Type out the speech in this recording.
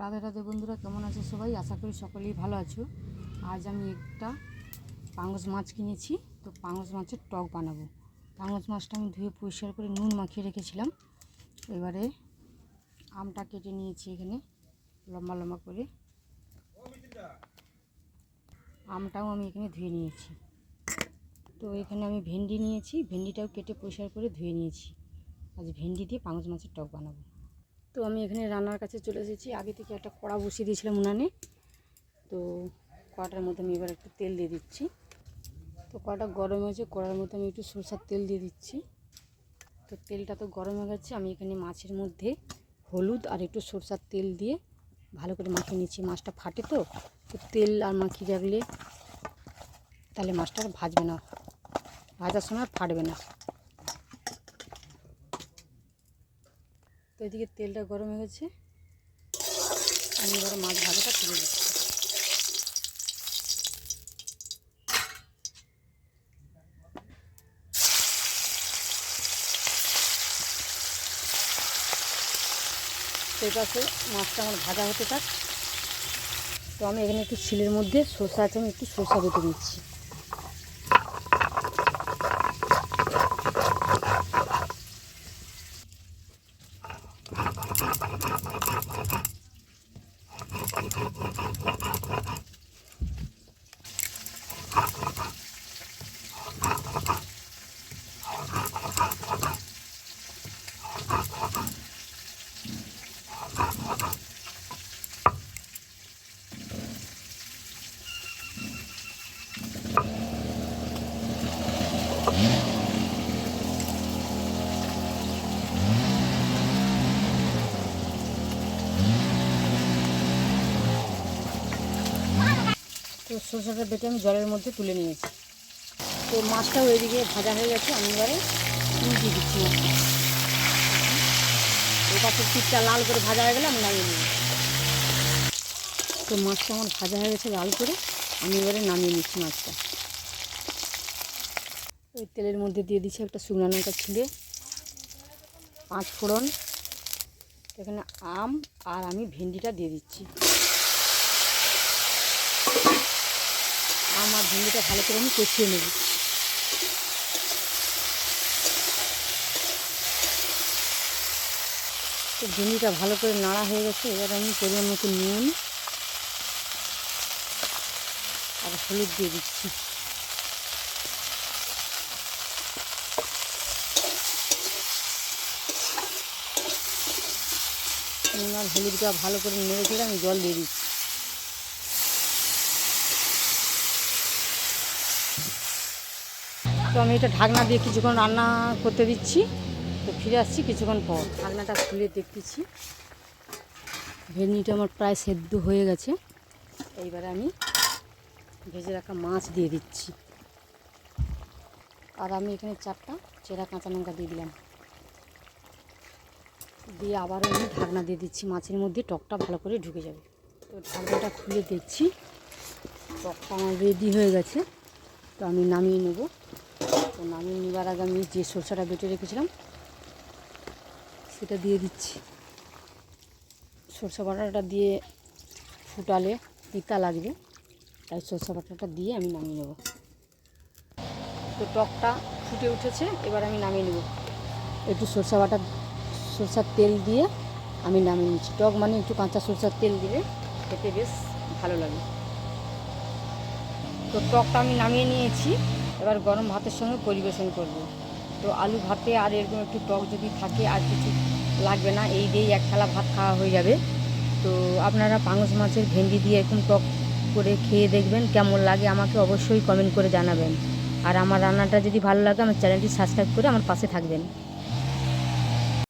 রাধে রাধে বন্ধুরা, কেমন আছো সবাই? আশা করি সকলেই ভালো আছো। আজ আমি একটা পাঙ্গাস মাছ কিনেছি, তো পাঙ্গাস মাছের টক বানাবো। পাঙ্গাস মাছটা আমি ধুয়ে পরিষ্কার করে নুন মাখিয়ে রেখেছিলাম। এবারে আমটা কেটে নিয়েছি এখানে লম্বা লম্বা করে। আমটাও আমি এখানে ধুয়ে নিয়েছি। তো এখানে আমি ভেন্ডি নিয়েছি, ভেন্ডিটাও কেটে পরিষ্কার করে ধুয়ে নিয়েছি। আজ ভেন্ডি দিয়ে পাঙ্গাস মাছের টক বানাবো। তো আমি এখানে রান্নার কাছে চলে এসেছি। আগে থেকে একটা কড়া বসিয়ে দিয়েছিলাম উনানে। তো কড়াটার মধ্যে আমি এবার একটু তেল দিয়ে দিচ্ছি। তো কড়াটা গরম হয়েছে, কড়ার মধ্যে আমি একটু সরষের তেল দিয়ে দিচ্ছি। তো তেলটা তো গরম হয়ে গেছে। আমি এখানে মাছের মধ্যে হলুদ আর একটু সরষের তেল দিয়ে ভালো করে মাখিয়ে নিচ্ছি। মাছটা ফাটে, তো তেল আর মাখিয়ে রাখলে তাহলে মাছটা আর ভাজবে না, ভাজার সময় ফাটবে না। তো এদিকে তেলটা গরম হয়ে গেছে, আমি এবার মাছ ভাজাটা তুলে দিচ্ছি। সেই পাশে মাছটা আমার ভাজা হতে থাক। তো আমি এখানে একটু শিলের মধ্যে সরষা আছে, আমি একটু সরষা বেটে দিচ্ছি। তো সরষাটা বেটে আমি জলের মধ্যে তুলে নিয়েছি। তো মাছটাও এদিকে ভাজা হয়ে গেছে, আমি এবারে উল্টিয়ে দিচ্ছি মাছটা। এই পাশে পিঠটা লাল করে ভাজা হয়ে গেলে আমি নামিয়ে নিই। তো মাছটা আমার ভাজা হয়ে গেছে লাল করে, আমি এবারে নামিয়ে নিচ্ছি মাছটা। ওই তেলের মধ্যে দিয়ে দিচ্ছি একটা শুকনো লঙ্কা ছিঁড়ে, 5 ফোড়ন, এখানে আম আর আমি ভেন্ডিটা দিয়ে দিচ্ছি। আম আর ভেন্ডিটা ভালো করে আমি কষিয়ে নেব। তো ভেন্ডিটা ভালো করে নাড়া হয়ে গেছে। এবার আমি পরিমাণ মতো নুন আর হলুদ দিয়ে দিচ্ছি। নুন আর হলুদটা ভালো করে নেড়ে চেড়ে আমি জল দিয়ে দিচ্ছি। তো আমি এটা ঢাকনা দিয়ে কিছুক্ষণ রান্না করতে দিচ্ছি। তো ফিরে আসছি কিছুক্ষণ পর। ঢাকনাটা খুলে দেখতেছি, ভেন্ডিটা আমার প্রায় সেদ্ধ হয়ে গেছে। এইবারে আমি ভেজে রাখা মাছ দিয়ে দিচ্ছি। আর আমি এখানে 4টা চেরা কাঁচা লঙ্কা দিয়ে দিলাম। দিয়ে আবারও আমি ঢাকনা দিয়ে দিচ্ছি, মাছের মধ্যে টকটা ভালো করে ঢুকে যাবে। তো ঢাকনাটা খুলে দেখছি, টকটা আমার রেডি হয়ে গেছে। তো আমি নামিয়ে নেব। তো নামিয়ে নেবার আগে আমি যে সরষাটা বেটে রেখেছিলাম সেটা দিয়ে দিচ্ছি। সরষা বাটাটা দিয়ে ফুটালে তিতা লাগবে, তাই সরষা বাটাটা দিয়ে আমি নামিয়ে নেব। তো টকটা ফুটে উঠেছে, এবার আমি নামিয়ে নেব। একটু সরষার তেল দিয়ে আমি নামিয়ে নিচ্ছি। টক মানে একটু কাঁচা সরষার তেল দিলে খেতে বেশ ভালো লাগে। তো টকটা আমি নামিয়ে নিয়েছি, এবার গরম ভাতের সঙ্গে পরিবেশন করব। তো আলু ভাতে আর এরকম একটু টক যদি থাকে আর কিছু লাগবে না, এই দিয়েই 1 থালা ভাত খাওয়া হয়ে যাবে। তো আপনারা পাঙ্গাস মাছের ভেন্ডি দিয়ে এরকম টক করে খেয়ে দেখবেন, কেমন লাগে আমাকে অবশ্যই কমেন্ট করে জানাবেন। আর আমার রান্নাটা যদি ভালো লাগে আমার চ্যানেলটি সাবস্ক্রাইব করে আমার পাশে থাকবেন।